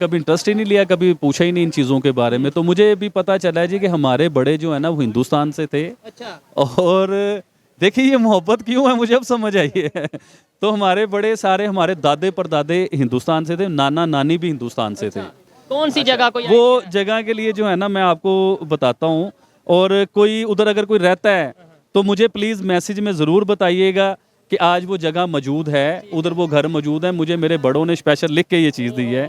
कभी इंटरेस्ट ही नहीं लिया, कभी पूछा ही नहीं इन चीज़ों के बारे में। तो मुझे भी पता चला है जी कि हमारे बड़े जो है ना वो हिंदुस्तान से थे। अच्छा। और देखिए ये मोहब्बत क्यों है मुझे अब समझ आई है। तो हमारे बड़े सारे हमारे दादे परदादे हिंदुस्तान से थे, नाना नानी भी हिंदुस्तान से थे। कौन सी जगह को वो जगह के लिए जो है ना मैं आपको बताता हूँ। और कोई उधर अगर कोई रहता है तो मुझे प्लीज़ मैसेज में ज़रूर बताइएगा कि आज वो जगह मौजूद है, उधर वो घर मौजूद है। मुझे मेरे बड़ों ने स्पेशल लिख के ये चीज़ दी है।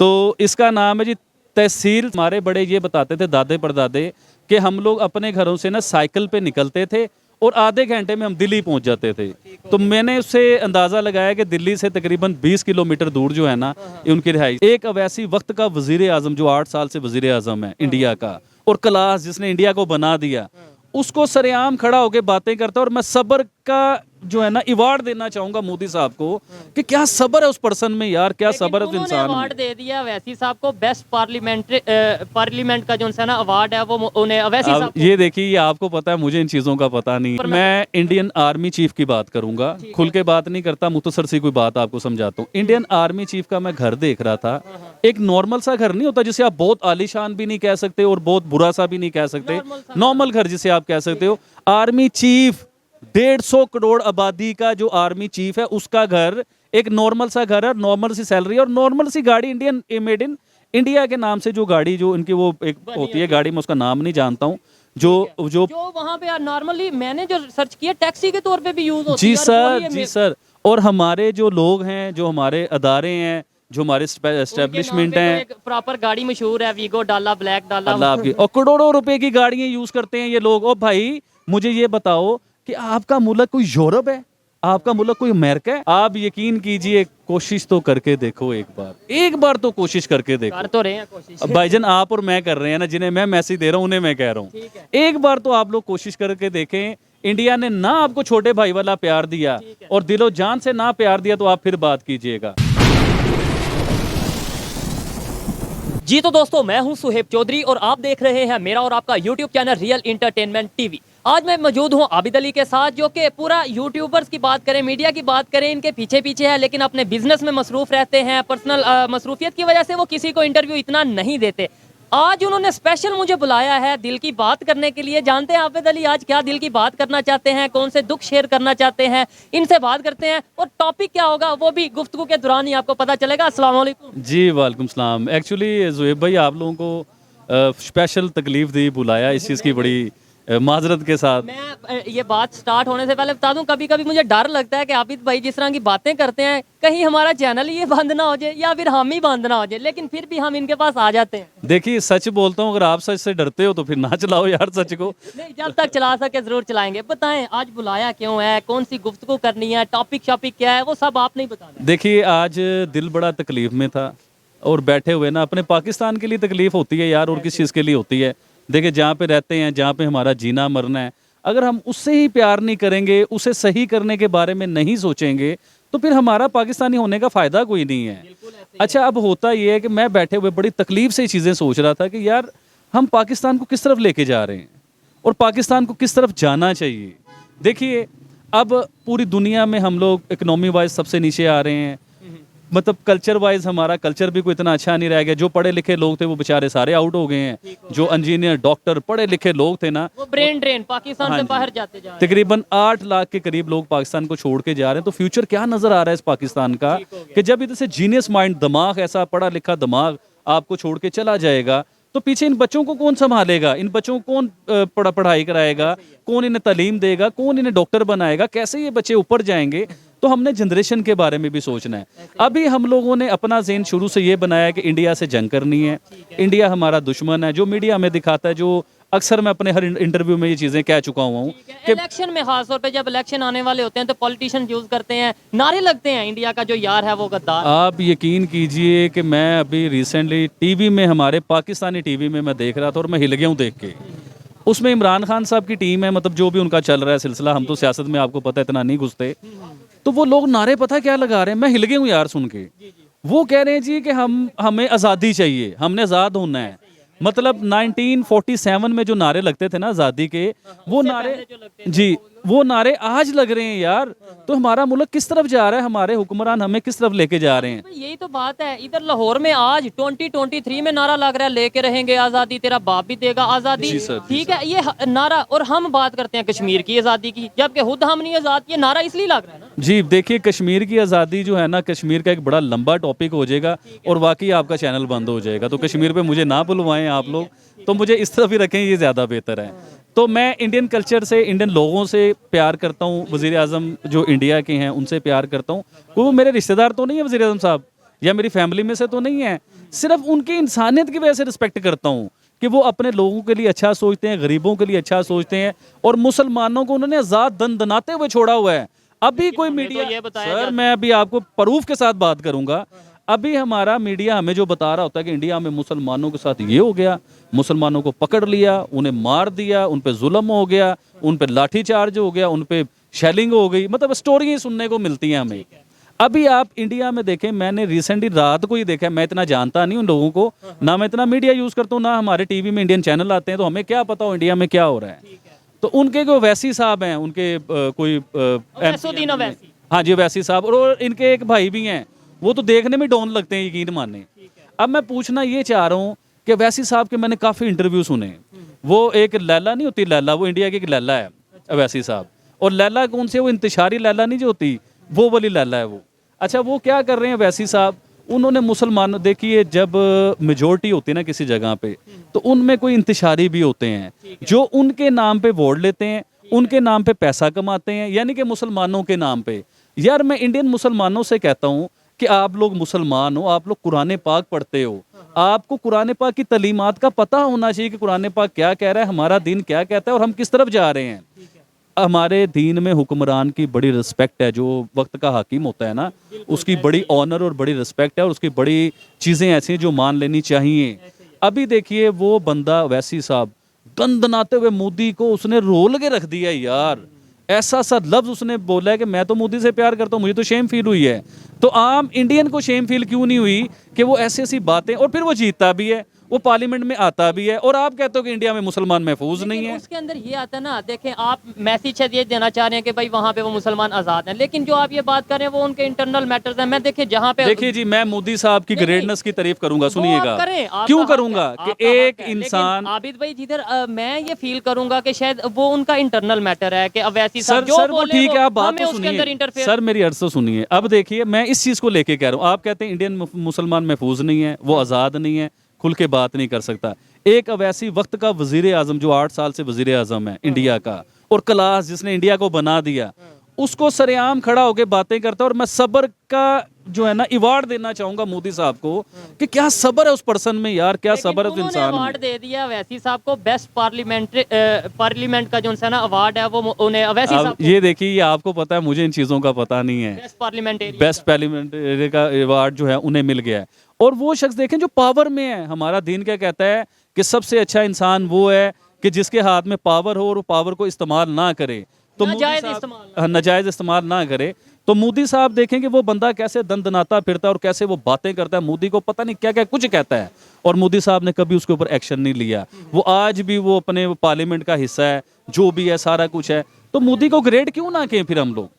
तो इसका नाम है जी तहसील। हमारे बड़े ये बताते थे दादे परदादे कि हम लोग अपने घरों से ना साइकिल पे निकलते थे और आधे घंटे में हम दिल्ली पहुंच जाते थे। तो मैंने उससे अंदाज़ा लगाया कि दिल्ली से तकरीबन 20 किलोमीटर दूर जो है ना उनकी रिहाई। एक अवैसी वक्त का वजीर आज़म जो 8 साल से वजीर आज़म है इंडिया का, और क्लास जिसने इंडिया को बना दिया, उसको सरेआम खड़ा होकर बातें करता है। और मैं सब्र का जो है ना अवार्ड देना चाहूंगा मोदी साहब को कि क्या सब्र है उस पर्सन में यार, क्या सब्र है उस इंसान में। अवार्ड दे दिया अवैसी साहब को, बेस्ट पार्लियामेंट का जो है ना अवार्ड है वो उन्हें अवैसी साहब को। ये देखिए, ये आपको पता है, मुझे इन चीज़ों का पता नहीं है। मैं इंडियन आर्मी चीफ की बात करूंगा, खुल के बात नहीं करता, मुख्तसर सी कोई बात आपको समझाता हूँ। इंडियन आर्मी चीफ का मैं घर देख रहा था। एक नॉर्मल सा घर नहीं होता जिसे आप बहुत आलीशान भी नहीं कह सकते और बहुत बुरा सा भी नहीं कह सकते, नॉर्मल घर जिसे आप कह सकते हो। आर्मी चीफ 150 करोड़ आबादी का जो आर्मी चीफ है उसका घर एक नॉर्मल सा घर है, नॉर्मल सी सैलरी और नॉर्मल सी गाड़ी, इंडियन मेड इन इंडिया के नाम से जो गाड़ी जो इनकी वो एक होती है गाड़ी, मैं उसका नाम नहीं जानता हूँ, जो वहाँ पे नॉर्मली मैंने जो सर्च किया टैक्सी के तौर पे भी यूज होती जी है। सर, जी सर। और हमारे जो लोग हैं, जो हमारे अदारे हैं, जो हमारे एस्टेब्लिशमेंट हैं, एक प्रॉपर गाड़ी मशहूर है, वीगो डाला, ब्लैक डाला, अल्लाह आपकी, और करोड़ों रुपए की गाड़ियां यूज करते हैं ये लोग। और भाई मुझे ये बताओ कि आपका मुल्क कोई यूरोप है, आपका मुल्क कोई अमेरिका है? आप यकीन कीजिए, कोशिश तो करके देखो, एक बार तो कोशिश करके देखो। कर तो रहे हैं कोशिश। अब भाईजान आप और मैं कर रहे हैं ना, जिन्हें मैं मैसेज दे रहा हूँ उन्हें मैं कह रहा हूँ, एक बार तो आप लोग कोशिश करके देखें। इंडिया ने ना आपको छोटे भाई वाला प्यार दिया और दिलो जान से ना प्यार दिया तो आप फिर बात कीजिएगा। जी तो दोस्तों, मैं हूं सुहेब चौधरी और आप देख रहे हैं मेरा और आपका YouTube channel real entertainment TV. आज मैं मौजूद हूं आबिद अली के साथ, जो कि पूरा यूट्यूबर्स की बात करें, मीडिया की बात करें, इनके पीछे पीछे है, लेकिन अपने बिजनेस में मसरूफ रहते हैं। पर्सनल मसरूफियत की वजह से वो किसी को इंटरव्यू इतना नहीं देते। आज उन्होंने स्पेशल मुझे बुलाया है दिल की बात करने के लिए। जानते हैं आबिद अली आज क्या दिल की बात करना चाहते हैं, कौन से दुख शेयर करना चाहते हैं, इनसे बात करते हैं। और टॉपिक क्या होगा वो भी गुफ्तगू के दौरान ही आपको पता चलेगा। अस्सलाम वालेकुम। जी वालेकुम सलाम। एक्चुअली ज़ुहैब भाई आप लोगों को स्पेशल तकलीफ दी, बुलाया इस चीज़ की बड़ी माजरत के साथ। मैं ये बात स्टार्ट होने से पहले बता दूं, कभी कभी मुझे डर लगता है कि आबिद भाई जिस तरह की बातें करते हैं कहीं हमारा चैनल ही बंद ना हो जाए या फिर हम ही बंद ना हो जाए, लेकिन फिर भी हम इनके पास आ जाते हैं। देखिए सच बोलता हूँ, अगर आप सच से डरते हो तो फिर ना चलाओ यार सच को। नहीं, जब तक चला सके जरूर चलाएंगे। बताएं आज बुलाया क्यों है, कौन सी गुफ्तगू करनी है, टॉपिक शॉपिक क्या है, वो सब आप नहीं बताना। देखिए आज दिल बड़ा तकलीफ में था और बैठे हुए ना, अपने पाकिस्तान के लिए तकलीफ होती है यार, और किस चीज़ के लिए होती है। देखिए जहाँ पे रहते हैं, जहाँ पे हमारा जीना मरना है, अगर हम उससे ही प्यार नहीं करेंगे, उसे सही करने के बारे में नहीं सोचेंगे, तो फिर हमारा पाकिस्तानी होने का फ़ायदा कोई नहीं है। अच्छा अब होता ये है कि मैं बैठे हुए बड़ी तकलीफ से चीज़ें सोच रहा था कि यार हम पाकिस्तान को किस तरफ लेके जा रहे हैं और पाकिस्तान को किस तरफ जाना चाहिए। देखिए अब पूरी दुनिया में हम लोग इकनॉमी वाइज सबसे नीचे आ रहे हैं, मतलब कल्चर वाइज हमारा कल्चर भी कोई इतना अच्छा नहीं रह गया। जो पढ़े लिखे लोग थे वो बेचारे सारे आउट हो गए हैं। जो इंजीनियर, डॉक्टर, पढ़े लिखे लोग थे ना, वो ब्रेन ड्रेन पाकिस्तान से बाहर जाते जा रहे हैं। तकरीबन 8 लाख के करीब लोग पाकिस्तान को छोड़ के जा रहे हैं। तो फ्यूचर क्या नजर आ रहा है इस पाकिस्तान का कि जब इधर से जीनियस माइंड, दिमाग, ऐसा पढ़ा लिखा दिमाग आपको छोड़ के चला जाएगा तो पीछे इन बच्चों को कौन संभालेगा, इन बच्चों को कौन पढ़ाई कराएगा, कौन इन्हें तालीम देगा, कौन इन्हें डॉक्टर बनाएगा, कैसे ये बच्चे ऊपर जाएंगे। तो हमने जनरेशन के बारे में भी सोचना है। अभी हम लोगों ने अपना ज़हन शुरू से ये बनाया कि इंडिया से जंग करनी है, इंडिया हमारा दुश्मन है, जो मीडिया हमें दिखाता है, जो अक्सर मैं अपने हर इंटरव्यू में ये चीज़ें कह चुका हुआ हूँ कि इलेक्शन में खासतौर पे जब इलेक्शन आने वाले होते हैं तो पॉलिटिशियन यूज करते हैं, नारे लगते हैं, इंडिया का जो यार है वो गद्दार। आप यकीन कीजिए कि मैं अभी रिसेंटली टीवी में, हमारे पाकिस्तानी टीवी में मैं देख रहा था और मैं हिल गया हूँ देख के। उसमें इमरान खान साहब की टीम है, मतलब जो भी उनका चल रहा है सिलसिला, हम तो सियासत में आपको पता है इतना नहीं घुसते, तो वो लोग नारे पता क्या लगा रहे हैं, मैं हिल गया हूँ यार सुन के। वो कह रहे हैं जी कि हमें आज़ादी चाहिए, हमने आज़ाद होना है। मतलब 1947 में जो नारे लगते थे ना आज़ादी के, वो नारे जी वो नारे आज लग रहे हैं यार। तो हमारा मुल्क किस तरफ जा रहा है, हमारे हुक्मरान हमें किस तरफ लेके जा रहे हैं। भाई यही तो बात है, इधर लाहौर में आज 2023 में नारा लग रहा है, लेके रहेंगे आज़ादी, तेरा बाप भी देगा आज़ादी। जी सर, जी ठीक है ये नारा, और हम बात करते हैं कश्मीर की आज़ादी की, जबकि खुद हम नहीं आज़ाद। ये नारा इसलिए लग रहा है ना। जी देखिए, कश्मीर की आज़ादी जो है ना, कश्मीर का एक बड़ा लंबा टॉपिक हो जाएगा और वाकई आपका चैनल बंद हो जाएगा। तो कश्मीर पे मुझे ना बुलवाएं आप लोग, तो मुझे इस तरफ ही रखें, ये ज़्यादा बेहतर है। तो मैं इंडियन कल्चर से, इंडियन लोगों से प्यार करता हूँ। वज़ीर आज़म जो इंडिया के हैं उनसे प्यार करता हूँ। वो मेरे रिश्तेदार तो नहीं है वज़ीर आज़म साहब, या मेरी फैमिली में से तो नहीं है, सिर्फ उनकी इंसानियत की वजह से रिस्पेक्ट करता हूँ कि वो अपने लोगों के लिए अच्छा सोचते हैं, गरीबों के लिए अच्छा सोचते हैं, और मुसलमानों को उन्होंने आज़ाद दनाते हुए छोड़ा हुआ है। अभी कोई मीडिया, सर मैं अभी आपको प्रूफ के साथ बात करूंगा, अभी हमारा मीडिया हमें जो बता रहा होता है कि इंडिया में मुसलमानों के साथ ये हो गया, मुसलमानों को पकड़ लिया, उन्हें मार दिया, उन पे जुल्म हो गया, उन पे लाठीचार्ज हो गया, उन पे शेलिंग हो गई, मतलब स्टोरी सुनने को मिलती हैं हमें। अभी आप इंडिया में देखें, मैंने रिसेंटली रात को ही देखा, मैं इतना जानता नहीं उन लोगों को, ना मैं इतना मीडिया यूज़ करता हूँ, ना हमारे टीवी में इंडियन चैनल आते हैं, तो हमें क्या पता हो इंडिया में क्या हो रहा है। तो उनके जो वैसी साहब हैं, उनके कोई अवैसीउद्दीन अवैसी, हाँ जी वैसी साहब, और इनके एक भाई भी हैं, वो तो देखने में डॉन लगते हैं, यकीन माने। अब मैं पूछना ये चाह रहा हूँ कि वैसी साहब के मैंने काफ़ी इंटरव्यू सुने। वो एक लैला नहीं होती, लैला, वो इंडिया की एक लैला है अवैसी साहब। और लैला कौन सी है, वो इंतशारी लैला नहीं जो होती, वो वाली लैला है वो। अच्छा, वो क्या कर रहे हैं वैसी साहब, उन्होंने मुसलमान, देखिए जब मेजोरिटी होती है ना किसी जगह पे, तो उनमें कोई इंतशारी भी होते हैं जो उनके नाम पे वोट लेते हैं, उनके नाम पे पैसा कमाते हैं, यानी कि मुसलमानों के नाम पे। यार मैं इंडियन मुसलमानों से कहता हूँ कि आप लोग मुसलमान हो, आप लोग कुरान पाक पढ़ते हो, आपको कुरान पाक की तलीमात का पता होना चाहिए कि कुरान पाक क्या कह रहा है, हमारा दीन क्या कहता है और हम किस तरफ जा रहे हैं। हमारे दीन में हुक्मरान की बड़ी रिस्पेक्ट है, जो वक्त का हाकिम होता है ना, उसकी बड़ी ऑनर और बड़ी रिस्पेक्ट है, और उसकी बड़ी चीज़ें ऐसी हैं जो मान लेनी चाहिए। अभी देखिए वो बंदा वैसी साहब दनाते हुए मोदी को उसने रोल के रख दिया यार, ऐसा सा लफ्ज उसने बोला है कि मैं तो मोदी से प्यार करता हूँ, मुझे तो शेम फील हुई है। तो आम इंडियन को शेम फील क्यों नहीं हुई कि वो ऐसी ऐसी बातें, और फिर वो जीतता भी है, वो पार्लियामेंट में आता भी है, और आप कहते हो कि इंडिया में मुसलमान महफूज नहीं है। उसके अंदर ये आता है ना, देखें आप मैसेज शायद ये देना चाह रहे हैं कि भाई वहाँ पे वो मुसलमान आज़ाद हैं, लेकिन जो आप ये बात कर रहे हैं वो उनके इंटरनल मैटर्स हैं। मैं देखिए जहाँ पे, देखिए जी, मैं मोदी साहब की ग्रेटनेस की तारीफ करूंगा, सुनिएगा, आप क्यों हक है, करूंगा कि आपका एक हक है, इंसान, लेकिन आबिद भाई जिधर मैं ये फील करूंगा कि शायद वो उनका इंटरनल मैटर है कि अवैसी सर जो सर वो बोले ठीक है, आप बात हमें तो उसके अंदर सुनिए इंटरफेयर। सर, मेरी अर्ज तो सुनिए। अब देखिए मैं इस चीज़ को लेके कह रहा हूँ, आप कहते हैं इंडियन मुसलमान महफूज नहीं है, वो आज़ाद नहीं है, खुल के बात नहीं कर सकता। एक अवैसी वक्त का वजीर आजम जो 8 साल से वजीर आजम है इंडिया का, और क्लास जिसने इंडिया को बना दिया, उसको सरेआम खड़ा होकर बातें करता है। और मैं सब्र का जो है ना अवार्ड देना चाहूंगा मोदी साहब को, कि क्या सब्र है उस पर्सन में यार, क्या सब्र है उस इंसान अवार्ड में। दे दिया अवैसी साहब को, बेस्ट पार्लियामेंट का जो है ना अवार्ड है वो उन्हें अवैसी अब साहब को, ये देखिए, ये आपको पता है, मुझे इन चीज़ों का पता नहीं है। बेस्ट पार्लियामेंटेरियन, बेस्ट पार्लियामेंट्री का अवार्ड जो है उन्हें मिल गया है। और वो शख्स देखें जो पावर में है, हमारा दीन क्या कहता है कि सबसे अच्छा इंसान वो है कि जिसके हाथ में पावर हो और वो पावर को इस्तेमाल ना करे, तो नाजायज इस्तेमाल ना करे। तो मोदी साहब देखें कि वो बंदा कैसे दनाता फिरता है और कैसे वो बातें करता है, मोदी को पता नहीं क्या क्या कुछ कहता है, और मोदी साहब ने कभी उसके ऊपर एक्शन नहीं लिया। वो आज भी वो अपने पार्लियामेंट का हिस्सा है, जो भी है सारा कुछ है। तो मोदी को ग्रेड क्यों ना कहें फिर हम लोग,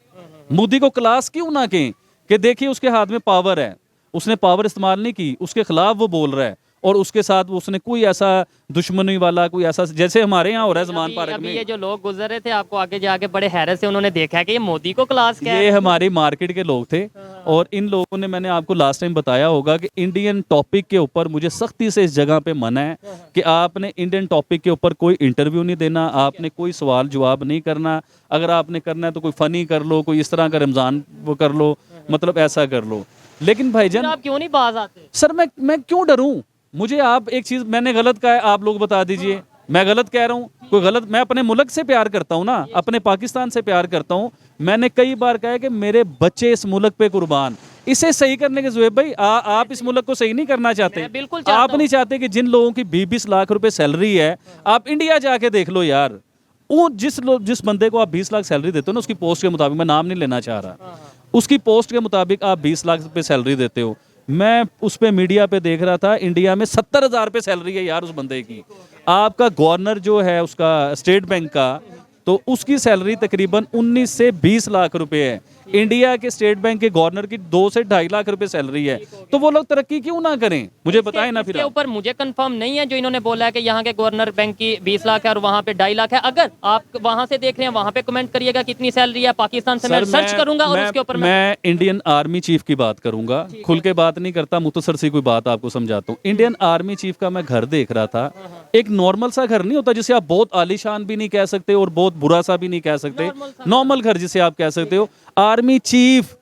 मोदी को क्लास क्यों ना कहें कि देखिए उसके हाथ में पावर है, उसने पावर इस्तेमाल नहीं की, उसके खिलाफ वो बोल रहा है, और उसके साथ उसने कोई ऐसा दुश्मनी वाला कोई ऐसा, जैसे हमारे यहाँ हो रहा है ज़मान पार्क में। ये जो लोग गुजर रहे थे आपको आगे जाके बड़े हैरत से उन्होंने देखा है कि ये मोदी को क्लास क्या है। ये हमारी मार्केट के लोग थे, और इन लोगों ने, मैंने आपको लास्ट टाइम बताया होगा कि इंडियन टॉपिक के ऊपर मुझे सख्ती से इस जगह पे मना है कि आपने इंडियन टॉपिक के ऊपर कोई इंटरव्यू नहीं देना, आपने कोई सवाल जवाब नहीं करना। अगर आपने करना है तो कोई फ़नी कर लो, कोई इस तरह का रमज़ान वो कर लो, मतलब ऐसा कर लो। लेकिन भाईजान आप क्यों नहीं बाज आते? सर मैं क्यों डरूं? मुझे आप एक चीज़, मैंने गलत कहा है, आप लोग बता दीजिए, मैं गलत कह रहा हूँ कोई गलत? मैं अपने मुल्क से प्यार करता हूँ ना, अपने पाकिस्तान से प्यार करता हूँ। मैंने कई बार कहा है कि मेरे बच्चे इस मुल्क पे कुर्बान, इसे सही करने के ज़ुएब भाई आप इस मुल्क को सही नहीं करना चाहते? बिल्कुल आप नहीं चाहते कि जिन लोगों की 20-20 लाख रुपए सैलरी है, आप इंडिया जाके देख लो यार, वो जिस बंदे को आप 20 लाख सैलरी देते हो ना, उसकी पोस्ट के मुताबिक, मैं नाम नहीं लेना चाह रहा, उसकी पोस्ट के मुताबिक आप 20 लाख रुपए सैलरी देते हो। मैं उस पे मीडिया पे देख रहा था, इंडिया में 70,000 रुपये सैलरी है यार उस बंदे की। आपका गवर्नर जो है उसका स्टेट बैंक का, तो उसकी सैलरी तकरीबन 19 से 20 लाख रुपए है। इंडिया के स्टेट बैंक के गवर्नर की 2 से 2.5 लाख रुपए सैलरी है। तो वो लोग तरक्की क्यों ना करें? मुझे बताएं ना फिर इसके आप। ऊपर मुझे कंफर्म नहीं है जो इन्होंने बोला है कि यहाँ के गवर्नर बैंक की 20 लाख है और वहाँ पे 2.5 लाख है। अगर आप वहाँ से देख रहे हैं वहाँ पे कमेंट करिएगा कितनी सैलरी है। पाकिस्तान से मैं सर, सर्च करूंगा और उसके ऊपर मैं इंडियन आर्मी चीफ की बात करूंगा। खुल के बात नहीं करता, मुख्तसर सी कोई बात आपको समझाता हूँ। इंडियन आर्मी चीफ का मैं घर देख रहा था। एक नॉर्मल सा घर नहीं होता जिसे आप बहुत आलीशान भी नहीं कह सकते और बहुत बुरा सा भी नहीं कह सकते, नॉर्मल घर जिसे आप कह सकते हो। आर्मी चीफ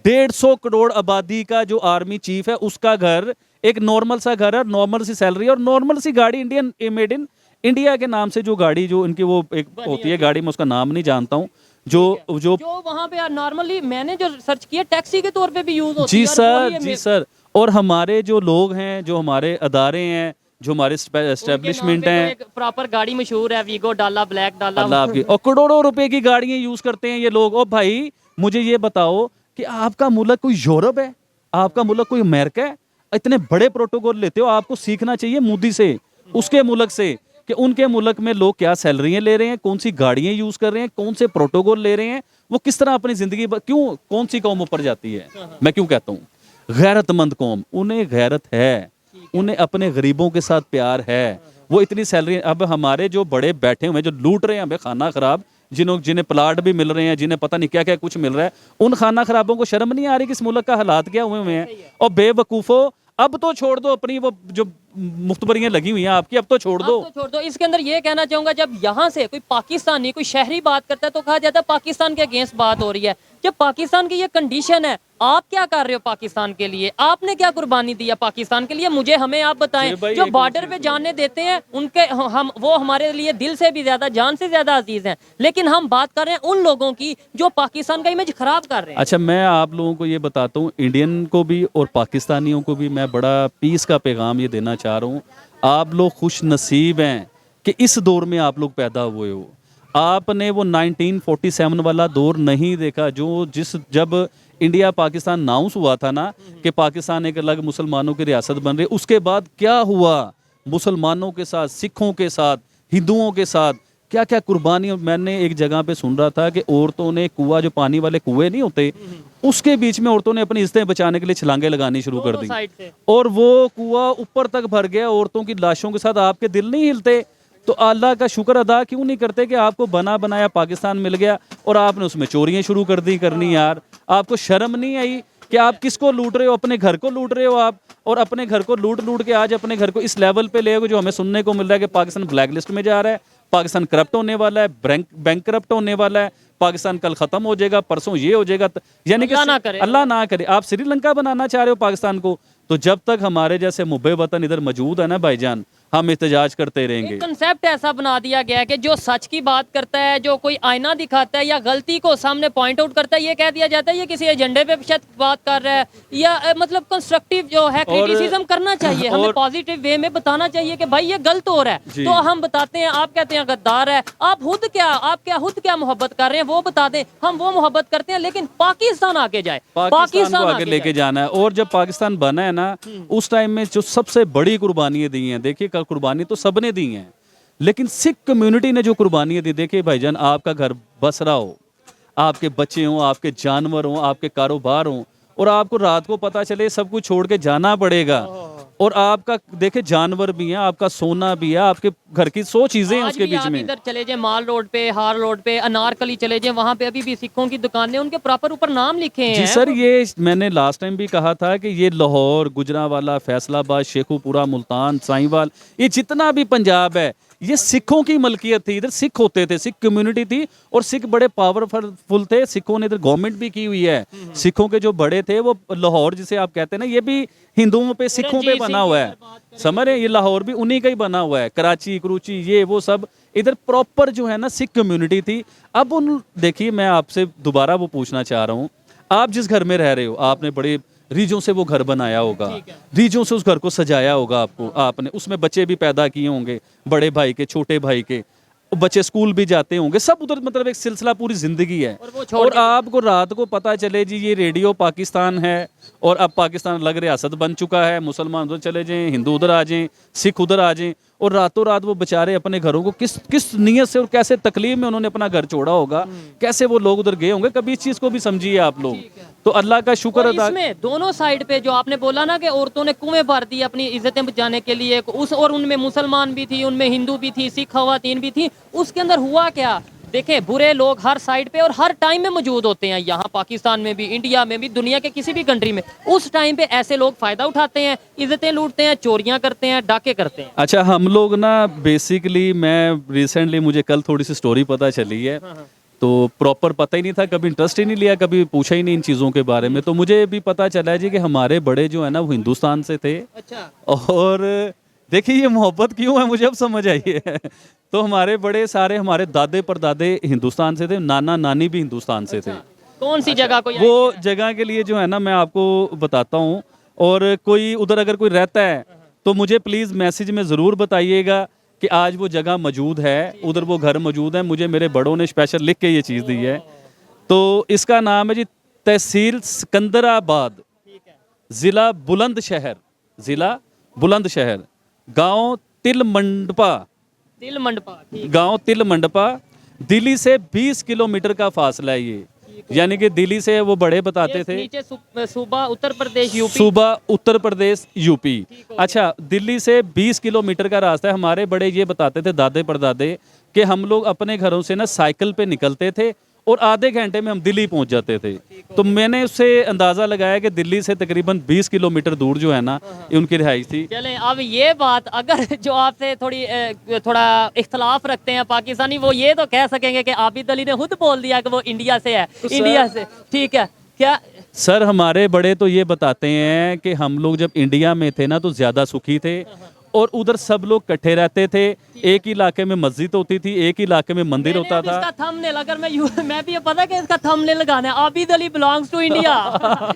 150 करोड़ आबादी का जो आर्मी चीफ है उसका घर एक नॉर्मल सा घर है, नॉर्मल सी सैलरी और नॉर्मल सी गाड़ी, इंडियन मेड इन इंडिया के नाम से जो गाड़ी जो इनकी वो एक होती है गाड़ी, मैं उसका नाम नहीं जानता हूँ, जो वहाँ पे नॉर्मली मैंने जो सर्च किया टैक्सी के तौर पे भी यूज होती जी है। सर, जी सर। और हमारे जो लोग हैं, जो हमारे अदारे हैं, जो हमारे एस्टेब्लिशमेंट हैं, प्रॉपर गाड़ी मशहूर है, वीगो डाला, ब्लैक डाला, अल्लाह आपकी, और करोड़ों रुपए की गाड़ियां यूज करते हैं ये लोग। और भाई मुझे ये बताओ कि आपका मुल्क कोई यूरोप है, आपका मुल्क कोई अमेरिका है? इतने बड़े प्रोटोकॉल लेते हो, आपको सीखना चाहिए मोदी से, उसके मुल्क से, कि उनके मुल्क में लोग क्या सैलरियां ले रहे हैं, कौन सी गाड़ियां यूज कर रहे हैं, कौन से प्रोटोकॉल ले रहे हैं, वो किस तरह अपनी जिंदगी क्यों, कौन सी कौम ऊपर जाती है। मैं क्यों कहता हूँ गैरतमंद कौम, उन्हें गैरत है, उन्हें अपने गरीबों के साथ प्यार है। वो इतनी सैलरी, अब हमारे जो बड़े बैठे हुए हैं जो लूट रहे हैं हमें खाना खराब, जिन्हें प्लाट भी मिल रहे हैं, जिन्हें पता नहीं क्या क्या कुछ मिल रहा है, उन खाना खराबों को शर्म नहीं आ रही कि इस मुल्क का हालात क्या हुए हैं। और बेवकूफ़ो, अब तो छोड़ दो अपनी वो जो मुख्तबरियां लगी हुई हैं आपकी, अब तो छोड़ दो। अब तो छोड़ दो। इसके अंदर ये कहना चाहूंगा, जब यहाँ से कोई पाकिस्तानी, कोई शहरी बात करता है तो कहा जाता है पाकिस्तान के अगेंस्ट बात हो रही है। जब पाकिस्तान की ये कंडीशन है, आप क्या कर रहे हो पाकिस्तान के लिए? आपने क्या कुर्बानी दी है पाकिस्तान के लिए? मुझे, हमें आप बताएं। जो बॉर्डर पे जाने देते हैं उनके, हम वो हमारे लिए दिल से भी ज्यादा, जान से ज्यादा अजीज हैं। लेकिन हम बात कर रहे हैं उन लोगों की जो पाकिस्तान का इमेज खराब कर रहे हैं। अच्छा, मैं आप लोगों को ये बताता हूँ, इंडियन को भी और पाकिस्तानियों को भी मैं बड़ा पीस का पैगाम ये देना चाह रहा हूँ। आप लोग खुश नसीब हैं कि इस दौर में आप लोग पैदा हुए हो। आपने वो 1947 वाला दौर नहीं देखा, जब इंडिया पाकिस्तान अनाउंस हुआ था ना कि पाकिस्तान एक अलग मुसलमानों की रियासत बन रही, उसके बाद क्या हुआ मुसलमानों के साथ, सिखों के साथ, हिंदुओं के साथ, क्या क्या कुर्बानी। मैंने एक जगह पे सुन रहा था कि औरतों ने कुआं, जो पानी वाले कुएं नहीं होते, उसके बीच में औरतों ने अपनी इज्जतें बचाने के लिए छलांगे लगानी शुरू कर दी, और वो कुआं ऊपर तक भर गया औरतों की लाशों के साथ। आपके दिल नहीं हिलते? तो अल्लाह का शुक्र अदा क्यों नहीं करते कि आपको बना बनाया पाकिस्तान मिल गया और आपने उसमें चोरियां शुरू कर दी करनी। यार, आपको शर्म नहीं आई कि आप किसको लूट रहे हो? अपने घर को लूट रहे हो आप, और अपने घर को लूट के आज अपने घर को इस लेवल पे ले गए जो हमें सुनने को मिल रहा है कि पाकिस्तान ब्लैक लिस्ट में जा रहा है, पाकिस्तान करप्ट होने वाला है, बैंक करप्ट होने वाला है, पाकिस्तान कल खत्म हो जाएगा, परसों ये हो जाएगा। यानी कि अल्लाह ना करे आप श्रीलंका बनाना चाह रहे हो पाकिस्तान को। तो जब तक हमारे जैसे मुब्बे वतन इधर मौजूद है ना भाईजान, हम एहतजाज करते रहेंगे। कंसेप्ट ऐसा बना दिया गया है कि जो सच की बात करता है, जो कोई आईना दिखाता है या गलती को सामने पॉइंट आउट करता है, ये कह दिया जाता है ये किसी एजेंडे पे शायद बात कर रहा है, या मतलब कंस्ट्रक्टिव जो है क्रिटिसिज्म करना चाहिए, हमें पॉजिटिव वे में बताना चाहिए कि भाई ये गलत हो रहा है। तो हम बताते हैं, आप कहते हैं गद्दार है, आप खुद क्या मोहब्बत कर रहे हैं वो बता दें, हम वो मोहब्बत करते हैं। लेकिन पाकिस्तान आगे जाए, पाकिस्तान को आगे लेके जाना है। और जब पाकिस्तान बना है ना, उस टाइम में जो सबसे बड़ी कुर्बानियां दी हैं, देखिए कुर्बानी तो सबने दी हैं, लेकिन सिख कम्युनिटी ने जो कुर्बानियां दी, देखिए भाईजान, आपका घर बस रहा हो, आपके बच्चे हों, आपके जानवर हों, आपके कारोबार हों, और आपको रात को पता चले सब कुछ छोड़ के जाना पड़ेगा, और आपका देखे जानवर भी हैं, आपका सोना भी है, आपके घर की 100 चीजें हैं उसके बीच में। इधर चले जाए माल रोड पे, हार रोड पे, अनारकली चले जाए, वहां पे अभी भी सिखों की दुकानें, उनके प्रॉपर ऊपर नाम लिखे हैं। जी सर, ये मैंने लास्ट टाइम भी कहा था कि ये लाहौर, गुजरांवाला, फैसलाबाद, शेखुपुरा, मुल्तान, साहिवाल, ये जितना भी पंजाब है, ये सिखों की मलकियत थी। इधर सिख होते थे, सिख कम्युनिटी थी, और सिख बड़े पावरफुल थे। सिखों ने इधर गवर्नमेंट भी की हुई है। सिखों के जो बड़े थे, वो लाहौर जिसे आप कहते हैं ना, ये भी हिंदुओं पे, सिखों पे बना हुआ है, समझ रहे हैं? ये लाहौर भी उन्हीं का ही बना हुआ है, कराची, करूची, ये वो सब इधर प्रॉपर जो है ना सिख कम्युनिटी थी। अब देखिए, मैं आपसे दोबारा वो पूछना चाह रहा हूँ, आप जिस घर में रह रहे हो, आपने बड़े रीजों से वो घर बनाया होगा, रीजों से उस घर को सजाया होगा आपने, उसमें बच्चे भी पैदा किए होंगे, बड़े भाई के, छोटे भाई के, बच्चे स्कूल भी जाते होंगे, सब उधर, मतलब एक सिलसिला पूरी जिंदगी है। और आपको रात को पता चले जी ये रेडियो पाकिस्तान है, और अब पाकिस्तान अलग रियासत बन चुका है, मुसलमान उधर चले जाएं, हिंदू उधर आ जाएं, सिख उधर आ जाएं, और रातों रात वो बेचारे अपने घरों को किस किस नीयत से और कैसे तकलीफ में उन्होंने अपना घर छोड़ा होगा, कैसे वो लोग उधर गए होंगे, कभी इस चीज़ को भी समझिए आप लोग। तो अल्लाह का शुक्र और अदा। इसमें दोनों साइड पे जो आपने बोला ना कि औरतों ने कुएं भर दी अपनी इज्जतें बचाने के लिए, उस और उनमें मुसलमान भी थी, उनमें हिंदू भी थी, सिख खवातीन भी थी, उसके अंदर हुआ क्या? देखें, बुरे लोग हर साइड पे और हर टाइम में मौजूद होते हैं, यहाँ पाकिस्तान में भी, इंडिया में भी, दुनिया के किसी भी कंट्री में। उस टाइम पे ऐसे लोग फायदा उठाते हैं, इज्जतें लूटते हैं, चोरियां करते हैं, डाके करते हैं। अच्छा, हम लोग ना बेसिकली, मैं रिसेंटली, मुझे कल थोड़ी सी स्टोरी पता चली है, तो प्रॉपर पता ही नहीं था, कभी इंटरेस्ट ही नहीं लिया, कभी पूछा ही नहीं इन चीज़ों के बारे में। तो मुझे भी पता चला है जी कि हमारे बड़े जो है ना वो हिंदुस्तान से थे। अच्छा। और देखिए ये मोहब्बत क्यों है मुझे अब समझ आई है। तो हमारे बड़े सारे, हमारे दादे परदादे हिंदुस्तान से थे, नाना नानी भी हिंदुस्तान से थे। कौन सी जगह को? वो जगह के लिए जो है ना मैं आपको बताता हूँ, और कोई उधर अगर कोई रहता है तो मुझे प्लीज़ मैसेज में ज़रूर बताइएगा कि आज वो जगह मौजूद है, उधर वो घर मौजूद है। मुझे मेरे बड़ों ने स्पेशल लिख के ये चीज़ दी है। तो इसका नाम है जी तहसील सिकंदराबाद, ज़िला बुलंदशहर, ज़िला बुलंदशहर, गांव तिलमंडपा, गांव तिलमंडपा। दिल्ली से 20 किलोमीटर का फासला है ये, यानी कि दिल्ली से वो बड़े बताते थे, नीचे सूबा उत्तर प्रदेश यूपी, सूबा उत्तर प्रदेश यूपी। अच्छा, दिल्ली से 20 किलोमीटर का रास्ता है। हमारे बड़े ये बताते थे, दादे परदादे, कि हम लोग अपने घरों से ना साइकिल पे निकलते थे और आधे घंटे में हम दिल्ली पहुंच जाते थे। तो मैंने उससे अंदाज़ा लगाया कि दिल्ली से तकरीबन 20 किलोमीटर दूर जो है ना उनकी रिहाइश थी। चलें, अब ये बात अगर जो आपसे थोड़ा इख्तलाफ रखते हैं पाकिस्तानी, वो ये तो कह सकेंगे कि आबिद अली ने खुद बोल दिया कि वो इंडिया से है, इंडिया से। ठीक है, क्या सर हमारे बड़े तो ये बताते हैं कि हम लोग जब इंडिया में थे ना तो ज़्यादा सुखी थे, और उधर सब लोग इकट्ठे रहते थे, एक ही इलाके में मस्जिद होती थी, एक ही इलाके में मंदिर होता था। इसका थंबनेल अगर मैं भी पता कि इसका थंबनेल लगाना है, Abid Ali belongs to India.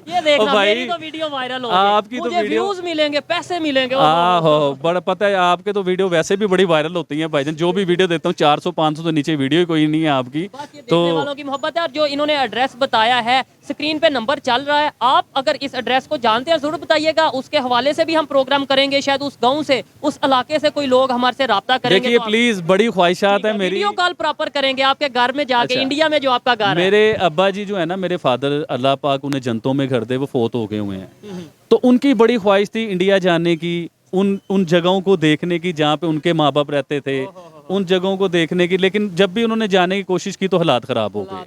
ये देखना, मेरी तो वीडियो वायरल हो गई, आपकी तो मुझे वीडियो व्यूज मिलेंगे, पैसे मिलेंगे। हो बड़ा पता है, आपके तो वीडियो वैसे भी बड़ी वायरल होती है भाईजान। जो भी वीडियो देता हूँ 400-500 तो नीचे वीडियो ही कोई नहीं है आपकी। तो वालों की मोहब्बत है। और जो इन्होंने एड्रेस बताया है, स्क्रीन पे नंबर चल रहा है, आप अगर इस एड्रेस को जानते हैं जरूर बताइएगा। उसके हवाले से भी हम प्रोग्राम करेंगे, शायद उस गाँव से, उस इलाके से कोई लोग हमारे से राब्ता करेंगे। देखिए प्लीज, बड़ी ख्वाहिशात है मेरी, वीडियो कॉल प्रॉपर करेंगे आपके घर में जाके। अच्छा। इंडिया में जो आपका घर है, मेरे अब्बा जी जो है ना, मेरे फादर, अल्लाह पाक उन्हें जन्नतों में घर दे, वो फोत हो गए हुए हैं। तो उनकी बड़ी ख्वाहिश थी इंडिया जाने की, उन जगहों को देखने की जहाँ पे उनके माँ बाप रहते थे, उन जगहों को देखने की। लेकिन जब भी उन्होंने जाने की कोशिश की तो हालात खराब हो गए,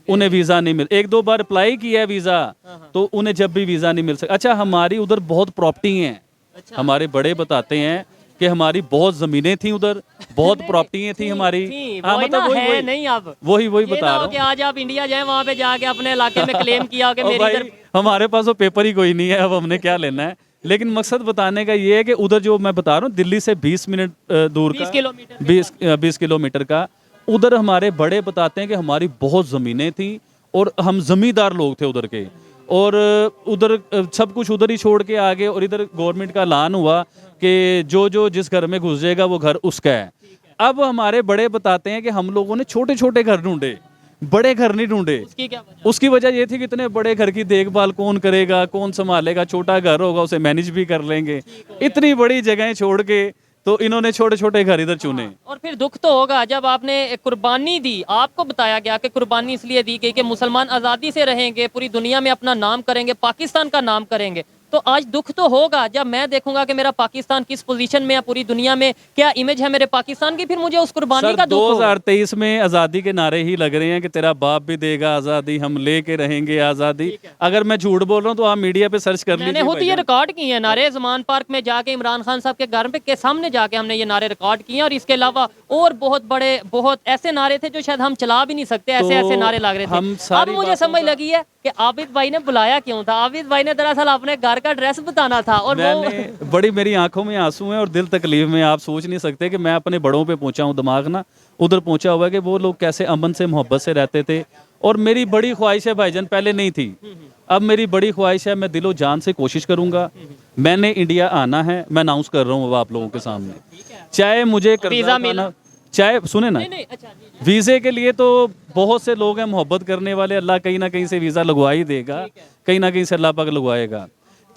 उन्हें वीज़ा नहीं मिल, 1-2 बार अप्लाई किया है वीज़ा, तो उन्हें जब भी वीज़ा नहीं मिल सका। अच्छा, हमारी उधर बहुत प्रॉपर्टी हैं, हमारे बड़े बताते हैं कि हमारी बहुत ज़मीनें थी उधर, बहुत प्रॉपर्टियाँ थी हमारी। हाँ, मतलब वही नहीं, अब वही बता रहा हूँ। आज आप इंडिया जाए, वहाँ पे जाके अपने इलाके में क्लेम किया कि मेरी इधर। हमारे पास वो पेपर ही कोई नहीं है, अब हमने क्या लेना है। लेकिन मकसद बताने का ये है कि उधर जो मैं बता रहा हूँ, दिल्ली से 20 मिनट दूर का, 20 किलोमीटर का, उधर हमारे बड़े बताते हैं कि हमारी बहुत ज़मीनें थी और हम ज़मींदार लोग थे उधर के, और उधर सब कुछ उधर ही छोड़ के आ गए। और इधर गवर्नमेंट का ऐलान हुआ कि जो जिस घर में घुस जाएगा वो घर उसका है। अब हमारे बड़े बताते हैं कि हम लोगों ने छोटे छोटे घर ढूंढे, बड़े घर नहीं ढूंढे। उसकी वजह ये थी कि इतने बड़े घर की देखभाल कौन करेगा, कौन संभालेगा, छोटा घर होगा उसे मैनेज भी कर लेंगे। इतनी बड़ी जगहें छोड़ के तो इन्होंने छोटे छोटे घर इधर चुने। और फिर दुख तो होगा जब आपने कुर्बानी दी, आपको बताया गया कि कुर्बानी इसलिए दी गई कि मुसलमान आज़ादी से रहेंगे, पूरी दुनिया में अपना नाम करेंगे, पाकिस्तान का नाम करेंगे। तो आज दुख तो होगा जब मैं देखूंगा कि मेरा पाकिस्तान किस पोजीशन में है, पूरी दुनिया में क्या इमेज है मेरे पाकिस्तान की, फिर मुझे उस कुर्बानी का दुख होगा। 2023 में आज़ादी के नारे ही लग रहे हैं कि तेरा बाप भी देगा आज़ादी, हम लेके रहेंगे आज़ादी। अगर मैं झूठ बोल रहा हूँ तो आप मीडिया पे सर्च कर लीजिए। मैंने खुद ये रिकॉर्ड किए हैं नारे, ज़मान पार्क में जाके इमरान खान साहब के घर के सामने जाके हमने ये नारे रिकॉर्ड किए हैं। और इसके अलावा और बहुत ऐसे नारे थे जो शायद हम चला भी नहीं सकते, ऐसे नारे लग रहे थे। अब मुझे समझ लगी है कि आबिद भाई ने बुलाया क्यों था। आबिद भाई ने दरअसल अपने घर का एड्रेस बताना था। और बड़ी मेरी आंखों में आंसू हैं और दिल तकलीफ में, आप सोच नहीं सकते कि मैं अपने बड़ों पे पहुंचा हूं, दिमाग ना उधर पहुंचा हुआ है कि वो लोग कैसे अमन से मोहब्बत से रहते थे। और मेरी बड़ी ख्वाहिश है भाईजान, पहले नहीं थी, अब मेरी बड़ी ख्वाहिश है, मैं दिलो जान से कोशिश करूंगा, मैंने इंडिया आना है। मैं अनाउंस कर रहा हूँ आप लोगों के सामने, चाहे मुझे वीज़ा मिला, चाहे सुने ना, वीज़े के लिए तो बहुत से लोग हैं मोहब्बत करने वाले, अल्लाह कहीं ना कहीं से वीज़ा लगवा ही देगा, कहीं ना कहीं से अल्लाह पाक लगवाएगा।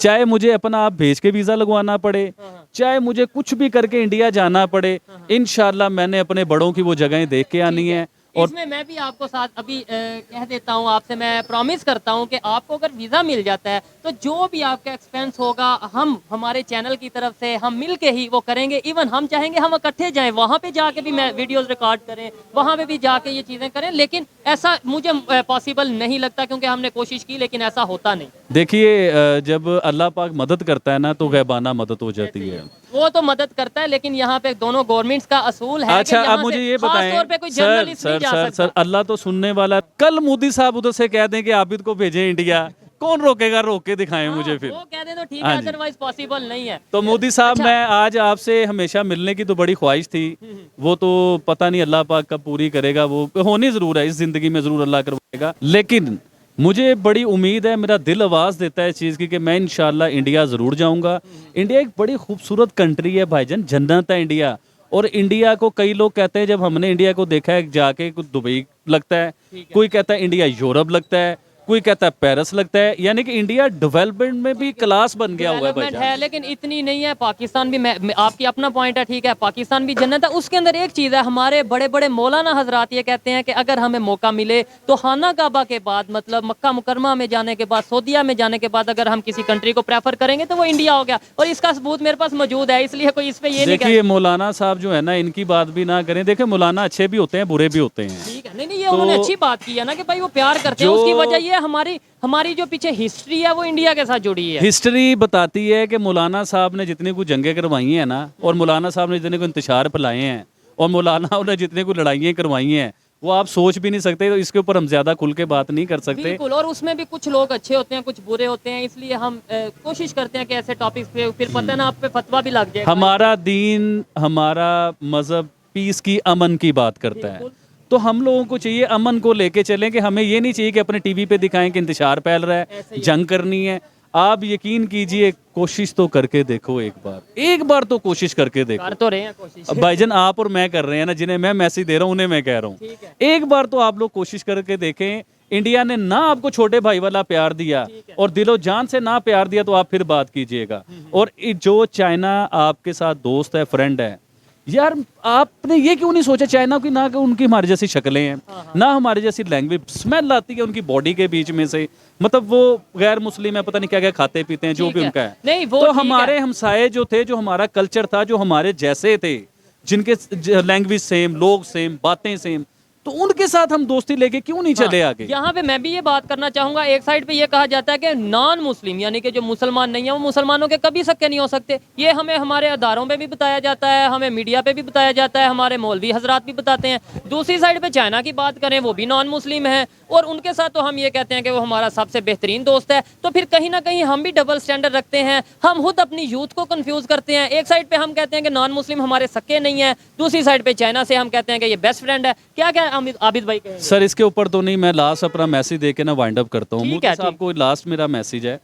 चाहे मुझे अपना आप भेज के वीज़ा लगवाना पड़े, चाहे मुझे कुछ भी करके इंडिया जाना पड़े, इंशाल्लाह मैंने अपने बड़ों की वो जगहें देख के आनी है। और इसमें मैं भी आपको साथ अभी कह देता हूँ, आपसे मैं प्रॉमिस करता हूँ कि आपको अगर वीज़ा मिल जाता है तो जो भी आपका एक्सपेंस होगा हम हमारे चैनल की तरफ से हम मिल के ही वो करेंगे। इवन हम चाहेंगे हम इकट्ठे जाएं, वहाँ पे जाके भी मैं वीडियोस रिकॉर्ड करें, वहाँ पे भी जाके ये चीज़ें करें, लेकिन ऐसा मुझे पॉसिबल नहीं लगता क्योंकि हमने कोशिश की लेकिन ऐसा होता नहीं। देखिए जब अल्लाह पाक मदद करता है ना तो गैबाना मदद हो जाती है। वो तो मदद करता है लेकिन यहाँ पे दोनों गवर्नमेंट्स का असूल है अच्छा कि यहाँ अब मुझे से ये खास बताएं तौर पे कोई सर जर्नलिस्ट नहीं सर जा सर सकता। सर अल्लाह तो सुनने वाला है। कल मोदी साहब उधर से कह दें कि आबिद को भेजें इंडिया, कौन रोकेगा? रोक के दिखाएं मुझे फिर। वो कह दे तो ठीक हाँ है, जी। अदरवाइज पॉसिबल नहीं है। तो मोदी साहब अच्छा। मैं आज आपसे हमेशा मिलने की तो बड़ी ख्वाहिश थी, वो तो पता नहीं अल्लाह पाक कब पूरी करेगा, वो होनी ज़रूर है, इस ज़िंदगी में ज़रूर अल्लाह करवाएगा। लेकिन मुझे बड़ी उम्मीद है, मेरा दिल आवाज़ देता है इस चीज़ की कि मैं इंशाल्लाह इंडिया ज़रूर जाऊंगा। इंडिया एक बड़ी खूबसूरत कंट्री है भाईजान, जन्नत है इंडिया। और इंडिया को कई लोग कहते हैं, जब हमने इंडिया को देखा है जाके, कुछ दुबई लगता है, कोई कहता है इंडिया यूरोप लगता है, कोई कहता है पेरिस लगता है, यानी कि इंडिया डेवलपमेंट में भी क्लास बन गया हुआ है डेवलपमेंट भाईजान। है लेकिन इतनी नहीं है। पाकिस्तान भी आपकी अपना पॉइंट है, ठीक है, पाकिस्तान भी जन्नत है। उसके अंदर एक चीज़ है, हमारे बड़े बड़े मौलाना हजरात ये कहते हैं कि अगर हमें मौका मिले तो खाना काबा के बाद, मतलब मक्का मुकरमा में जाने के बाद, सऊदीया में जाने के बाद अगर हम किसी कंट्री को प्रेफर करेंगे तो वो इंडिया हो गया। और इसका सबूत मेरे पास मौजूद है, इसलिए कोई इस पे ये नहीं देखिए मौलाना साहब जो है ना, इनकी बात भी ना करें। देखिए मौलाना अच्छे भी होते हैं, बुरे भी होते हैं। ठीक है। नहीं ये उन्होंने अच्छी बात की है ना कि भाई वो प्यार करते हैं, उसकी वजह ये हमारी जो पीछे हिस्ट्री है वो इंडिया के साथ जुड़ी है। हिस्ट्री बताती है कि मौलाना साहब ने जितनी कुछ जंगें करवाई हैं ना, और मौलाना साहब ने जितने को इंतशार फैलाए हैं, और मौलाना ने जितने को लड़ाइयाँ करवाई हैं, वो आप सोच भी नहीं सकते। तो इसके ऊपर हम ज्यादा खुल के बात नहीं कर सकते। बिल्कुल, और उसमें भी कुछ लोग अच्छे होते हैं, कुछ बुरे होते हैं, इसलिए हम कोशिश करते हैं कि ऐसे टॉपिक्स पे फिर पता है ना आप पे फतवा भी लग जाए। हमारा दीन, हमारा मजहब पीस की, अमन की बात करता है। तो हम लोगों को चाहिए अमन को लेके चलें, कि हमें ये नहीं चाहिए कि अपने टीवी पे दिखाएं कि इंतशार फैल रहा है, जंग करनी है। आप यकीन कीजिए, कोशिश तो करके देखो, एक बार तो कोशिश करके देखो। कर तो रहे हैं कोशिश। अब भाईजान आप और मैं कर रहे हैं ना, जिन्हें मैं मैसेज दे रहा हूँ उन्हें मैं कह रहा हूँ, एक बार तो आप लोग कोशिश करके देखें। इंडिया ने ना आपको छोटे भाई वाला प्यार दिया और दिलो जान से ना प्यार दिया तो आप फिर बात कीजिएगा। और जो चाइना आपके साथ दोस्त है, फ्रेंड है, यार आपने ये क्यों नहीं सोचा चाइना की, ना कि उनकी हमारे जैसी शक्लें हैं, ना हमारे जैसी लैंग्वेज, स्मेल आती है उनकी बॉडी के बीच में से, मतलब वो गैर मुस्लिम है, पता नहीं क्या क्या खाते पीते हैं, जो भी उनका है। नहीं वो तो हमारे हमसाए जो थे, जो हमारा कल्चर था, जो हमारे जैसे थे, जिनके लैंग्वेज सेम, लोग सेम, बातें सेम, तो उनके साथ हम दोस्ती लेके क्यों नहीं चले आगे। यहाँ पे मैं भी ये बात करना चाहूंगा, एक साइड पे ये कहा जाता है कि नॉन मुस्लिम यानी कि जो मुसलमान नहीं है वो मुसलमानों के कभी सक्के नहीं हो सकते। ये हमें हमारे अदारों पे भी बताया जाता है, हमें मीडिया पे भी बताया जाता है, हमारे मौलवी हजरात भी बताते हैं। दूसरी साइड पे चाइना की बात करें, वो भी नॉन मुस्लिम है और उनके साथ तो हम ये कहते हैं कि वो हमारा सबसे बेहतरीन दोस्त है। तो फिर कहीं ना कहीं हम भी डबल स्टैंडर्ड रखते हैं, हम खुद अपनी यूथ को कंफ्यूज करते हैं। एक साइड पे हम कहते हैं कि नॉन मुस्लिम हमारे सक्के नहीं है, दूसरी साइड पे चाइना से हम कहते हैं कि ये बेस्ट फ्रेंड है। क्या क्या आबिद भाई कहेंगे? सर इसके ऊपर तो नहीं, मैं लास्ट अपना मैसेज दे के ना वाइंड अप करता हूँ। ठीक मोदी है, साहब ठीक। को लास्ट मेरा मैसेज है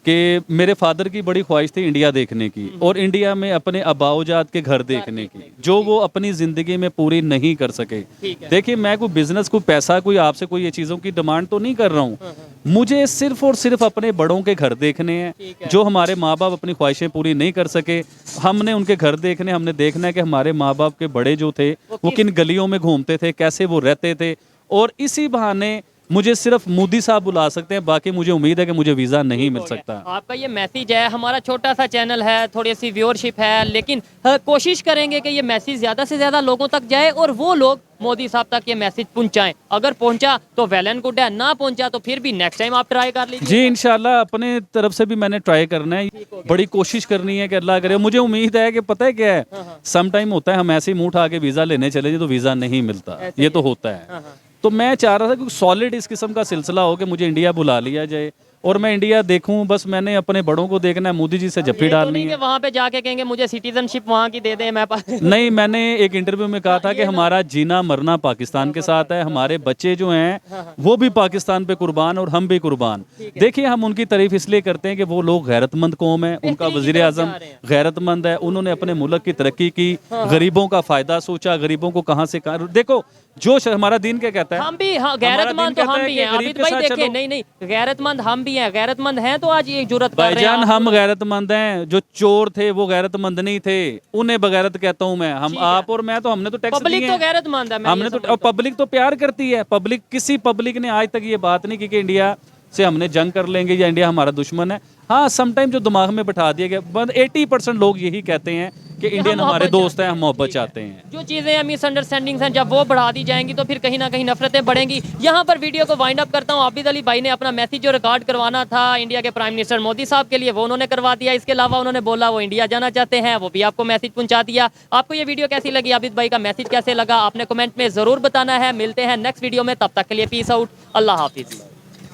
कि मेरे फादर की बड़ी ख्वाहिश थी इंडिया देखने की, और इंडिया में अपने अबाऊजाद के घर देखने की, जो वो अपनी जिंदगी में पूरी नहीं कर सके। देखिए मैं कोई बिजनेस, कोई पैसा, कोई आपसे कोई ये चीज़ों की डिमांड तो नहीं कर रहा हूँ। मुझे सिर्फ और सिर्फ अपने बड़ों के घर देखने हैं, जो हमारे माँ बाप अपनी ख्वाहिशें पूरी नहीं कर सके। हमने उनके घर देखने, हमने देखना है कि हमारे माँ बाप के बड़े जो थे वो किन गलियों में घूमते थे, कैसे वो रहते थे। और इसी बहाने मुझे सिर्फ मोदी साहब बुला सकते हैं, बाकी मुझे उम्मीद है कि मुझे वीज़ा नहीं मिल सकता। आपका ये मैसेज है, हमारा छोटा सा चैनल है, थोड़ी सी व्यूअरशिप है, लेकिन कोशिश करेंगे कि ये मैसेज ज़्यादा से ज़्यादा लोगों तक जाए और वो लोग मोदी साहब तक ये मैसेज पहुंचाएं। अगर पहुंचा तो वेल एंड गुड है, ना पहुंचा तो फिर भी नेक्स्ट टाइम आप ट्राई कर लीजिए। जी इंशाल्लाह अपने तरफ से भी मैंने ट्राई करना है, बड़ी कोशिश करनी है कि अल्लाह करे। मुझे उम्मीद है कि पता है क्या है, सम टाइम होता है हम ऐसे ही मुंह उठा के वीज़ा लेने चले जाए तो वीज़ा नहीं मिलता, ये तो होता है। तो मैं चाह रहा था कि सॉलिड इस किस्म का सिलसिला हो कि मुझे इंडिया बुला लिया जाए और मैं इंडिया देखूं। बस मैंने अपने बड़ों को देखना है, मोदी जी से जफ्फी डालनी है। वहाँ पे जाके कहेंगे मुझे सिटीजनशिप वहाँ की दे दे, मैं नहीं, मैंने एक इंटरव्यू में कहा था कि हमारा जीना मरना पाकिस्तान के साथ है, हमारे बच्चे जो हैं वो भी पाकिस्तान पे कुर्बान और हम भी कुर्बान। देखिए हम उनकी तारीफ इसलिए करते हैं कि वो लोग गैरतमंद कौम है, उनका वजीर आजम गैरतमंद है, उन्होंने अपने मुल्क की तरक्की की, गरीबों का फ़ायदा सोचा, गरीबों को कहाँ से कहाँ। देखो हमारा दीन क्या कहता है? हम भी, हाँ, हमारा गैरतमंद दीन तो कहता हम है भी कि हैं गरीब आबिद के भाई, साथ देखिए चलो। नहीं नहीं, गैरतमंद हम भी हैं, गैरतमंद हैं तो आज ये जुर्रत कर रहे हैं। भाईजान आप- हम गैरतमंद हैं, जो चोर थे वो गैरतमंद नहीं थे, उन्हें बगैरत कहता हूं मैं। हम ठीक है। आप और मैं तो हमने तो टैक्स पब्लिक दिए तो हैं। गैरतमंद है, मैं हमने ये तो, समझता और हूं। पब्लिक तो प्यार करती है। पब्लिक, किसी पब्लिक ने आज तक ये बात नहीं की कि इंडिया से हमने जंग कर लेंगे या इंडिया हमारा दुश्मन है। हाँ, समटाइम जो दिमाग में बैठा दिया गया, 80% लोग यही कहते हैं कि इंडियन हम हमारे मोहब्बत दोस्त हैं, चाहते हम मोहब्बत ठीक है। चाहते हैं। जो चीज़ें मिसअंडरस्टैंडिंग्स हैं जब वो बढ़ा दी जाएंगी तो फिर कहीं ना कहीं नफरतें बढ़ेंगी। यहाँ पर वीडियो को वाइंड अप करता हूँ। आबिद अली भाई ने अपना मैसेज जो रिकॉर्ड करवाना था इंडिया के प्राइम मिनिस्टर मोदी साहब के लिए, वो उन्होंने करवा दिया। इसके अलावा उन्होंने बोला वो इंडिया जाना चाहते हैं, वो भी आपको मैसेज पहुंचा दिया। आपको ये वीडियो कैसी लगी, आबिद भाई का मैसेज कैसे लगा, आपने कमेंट में ज़रूर बताना है। मिलते हैं नेक्स्ट वीडियो में, तब तक के लिए पीस आउट, अल्लाह हाफिज़।